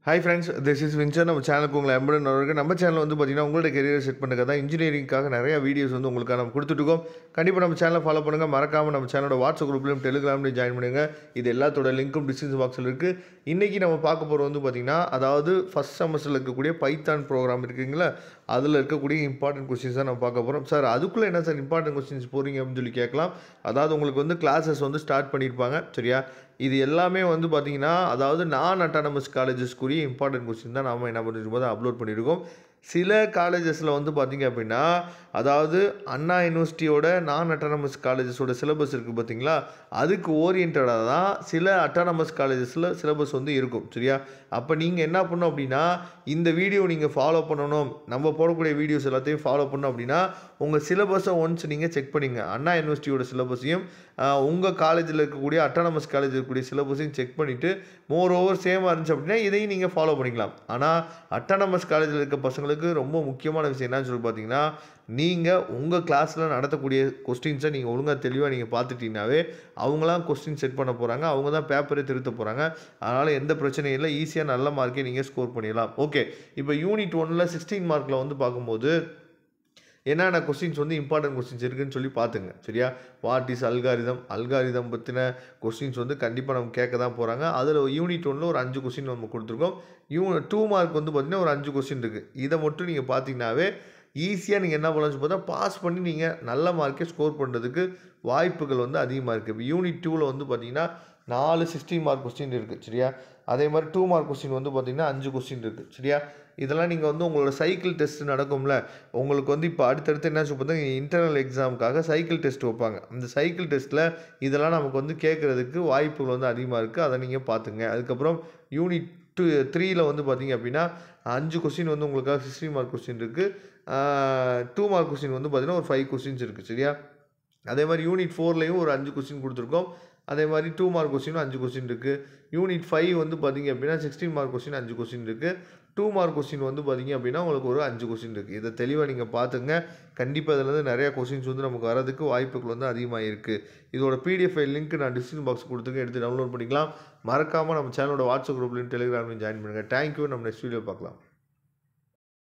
Hi friends, this is Vincent. நம்ம சேனலுக்கு உங்களை அன்புடன் வரவேற்கிறேன். நம்ம சேனல் வந்து பார்த்தீங்கன்னா உங்களோட கெரியரை செட் பண்ணுறதுக்காக தான் இன்ஜினியரிங்காக நிறைய வீடியோஸ் வந்து உங்களுக்காக நம்ம கொடுத்துட்ருக்கோம். கண்டிப்பாக நம்ம சேனலை ஃபாலோ பண்ணுங்கள். மறக்காமல் நம்ம சேனலோட வாட்ஸ்அப் குரூப்லையும் டெலிகிராம்லையும் ஜாயின் பண்ணுங்க. இது எல்லாத்தோட லிங்க்கும் டிஸ்கிரிப்ஷன் பாக்ஸில் இருக்குது. இன்றைக்கி நம்ம பார்க்க போகிறது வந்து பார்த்திங்கன்னா, அதாவது ஃபஸ்ட் செமஸ்டரில் இருக்கக்கூடிய பைத்தான் ப்ரோக்ராம் இருக்குங்களா, அதில் இருக்கக்கூடிய இம்பார்ட்டன்ட் கொஸ்டின்ஸ் தான் நம்ம பார்க்க போகிறோம். சார் அதுக்குள்ளே என்ன சார் இம்பார்ட்டன்ட் கொஸ்டின்ஸ் போகிறீங்க அப்படின்னு சொல்லி கேட்கலாம். அதாவது உங்களுக்கு வந்து கிளாஸஸ் வந்து ஸ்டார்ட் பண்ணியிருப்பாங்க, சரியா? இது எல்லாமே வந்து பார்த்திங்கன்னா, அதாவது நான் அட்டானமஸ் காலேஜஸ்க்குரிய இம்பார்ட்டன்ட் கொஸ்டின் தான் நாம் என்ன பண்ணியிருக்கும் போது அப்லோட் பண்ணியிருக்கோம். சில காலேஜஸில் வந்து பார்த்திங்க அப்படின்னா, அதாவது அண்ணா யூனிவர்சிட்டியோட நான் அட்டானமஸ் காலேஜஸோட சிலபஸ் இருக்குது பார்த்திங்களா, அதுக்கு ஓரியன்டாக தான் சில அட்டானமஸ் காலேஜஸில் சிலபஸ் வந்து இருக்கும், சரியா? அப்போ நீங்கள் என்ன பண்ணணும் அப்படின்னா, இந்த வீடியோ நீங்கள் ஃபாலோ பண்ணணும், நம்ம போடக்கூடிய வீடியோஸ் எல்லாத்தையும் ஃபாலோ பண்ணணும் அப்படின்னா, உங்கள் சிலபஸை ஒன்ஸ் நீங்கள் செக் பண்ணிங்க. அண்ணா யூனிவர்சிட்டியோட சிலபஸையும் உங்கள் காலேஜில் இருக்கக்கூடிய அட்டானமஸ் காலேஜ் இருக்கக்கூடிய சிலபஸையும் செக் பண்ணிவிட்டு, மோர் ஓவர் சேமாக இருந்துச்சு அப்படின்னா இதையும் நீங்கள் ஃபாலோ பண்ணிக்கலாம். ஆனால் அட்டானமஸ் காலேஜில் இருக்க பசங்களுக்கு ரொம்ப முக்கியமான விஷயம் என்னன்னு சொல்லி பார்த்தீங்கன்னா, நீங்கள் உங்கள் கிளாஸில் நடத்தக்கூடிய கொஸ்டின்ஸை நீங்கள் ஒழுங்காக தெளிவாக நீங்கள் பார்த்துட்டீங்கன்னாவே அவங்களாம் கொஸ்டின் செட் பண்ண போகிறாங்க, அவங்க தான் பேப்பரே திருத்த போகிறாங்க. அதனால் எந்த பிரச்சனையும் இல்லை, ஈஸியாக நல்ல மார்க்கே நீங்கள் ஸ்கோர் பண்ணிடலாம். ஓகே, இப்போ யூனிட் 1ல் 16 மார்க்கில் வந்து பார்க்கும்போது என்னென்ன கொஸ்டின்ஸ் வந்து இம்பார்ட்டன்ட் கொஸ்டின்ஸ் இருக்குதுன்னு சொல்லி பார்த்துங்க, சரியா? வாட் இஸ் அல்காரிதம் பற்றின கொஸ்டின்ஸ் வந்து கண்டிப்பாக நம்ம கேட்க தான் போகிறாங்க. அதில் யூனிட் 1ல் ஒரு 5 கொஸ்டின் நம்ம கொடுத்துருக்கோம். 2 மார்க் வந்து பார்த்திங்கன்னா ஒரு 5 கொஸ்டின் இருக்குது. இதை மட்டும் நீங்கள் பார்த்தீங்கன்னாவே ஈஸியாக நீங்கள் என்ன பண்ணலாம்னு பார்த்தா பாஸ் பண்ணி நீங்கள் நல்ல மார்க்கே ஸ்கோர் பண்ணுறதுக்கு வாய்ப்புகள் வந்து அதிகமாக இருக்குது. இப்போ யூனிட் 2ல் வந்து பார்த்திங்கன்னா 4 16 மார்க் கொஸ்டின் இருக்குது, சரியா? அதே மாதிரி 2 மார்க் கொஸ்டின் வந்து பார்த்திங்கன்னா 5 கொஸ்டின் இருக்குது, சரியா? இதெல்லாம் நீங்கள் வந்து உங்களோட சைக்கிள் டெஸ்ட் நடக்கும்ல, உங்களுக்கு வந்து இப்போ அடுத்தடுத்து என்ன சொல்லி பார்த்தா இன்டர்னல் எக்ஸாமுக்காக சைக்கிள் டெஸ்ட் வைப்பாங்க. அந்த சைக்கிள் டெஸ்ட்டில் இதெல்லாம் நமக்கு வந்து கேட்குறதுக்கு வாய்ப்புகள் வந்து அதிகமாக இருக்குது. அதை நீங்கள் பார்த்துங்க. அதுக்கப்புறம் யூனிட் 3ல் வந்து பார்த்திங்க அப்படின்னா 5 கொஸ்டின் வந்து உங்களுக்காக 16 மார்க் கொஸ்டின் இருக்குது. 2 மார்க் கொஸ்டின் வந்து பார்த்திங்கன்னா ஒரு 5 கொஸ்டின்ஸ் இருக்குது, சரியா? அதே மாதிரி யூனிட் 4லேயும் ஒரு 5 கொஸ்டின் கொடுத்துருக்கோம். அதே மாதிரி 2 மார்க் கொஸ்டினும் 5 கொஸ்டின் இருக்குது. யூனிட் 5 வந்து பார்த்திங்க அப்படின்னா 16 மார்க் கொஸ்டின் 5 கொஸ்டின் இருக்குது. 2 மார்க் கொஸ்டின் வந்து பார்த்திங்க அப்படின்னா உங்களுக்கு ஒரு 5 கொஸ்டின் இருக்குது. இதை தெளிவாக நீங்கள் பார்த்துங்க. கண்டிப்பாக இதில் வந்து நிறையா கொஸ்டின்ஸ் வந்து நமக்கு வரதுக்கு வாய்ப்புகள் வந்து அதிகமாக இருக்குது. இதோட PDF ஃபைல் லிங்க் நான் டிஸ்கிரிப்ஷன் பாக்ஸ் கொடுத்துருக்கேன், எடுத்து டவுன்லோட் பண்ணிக்கலாம். மறக்காமல் நம்ம சேனலோட வாட்ஸ்அப் குரூப்லையும் டெலிகிராம்லையும் ஜாயின் பண்ணுங்கள். தேங்க்யூ. நம்ம நெக்ஸ்ட் வீடியோ பார்க்கலாம்.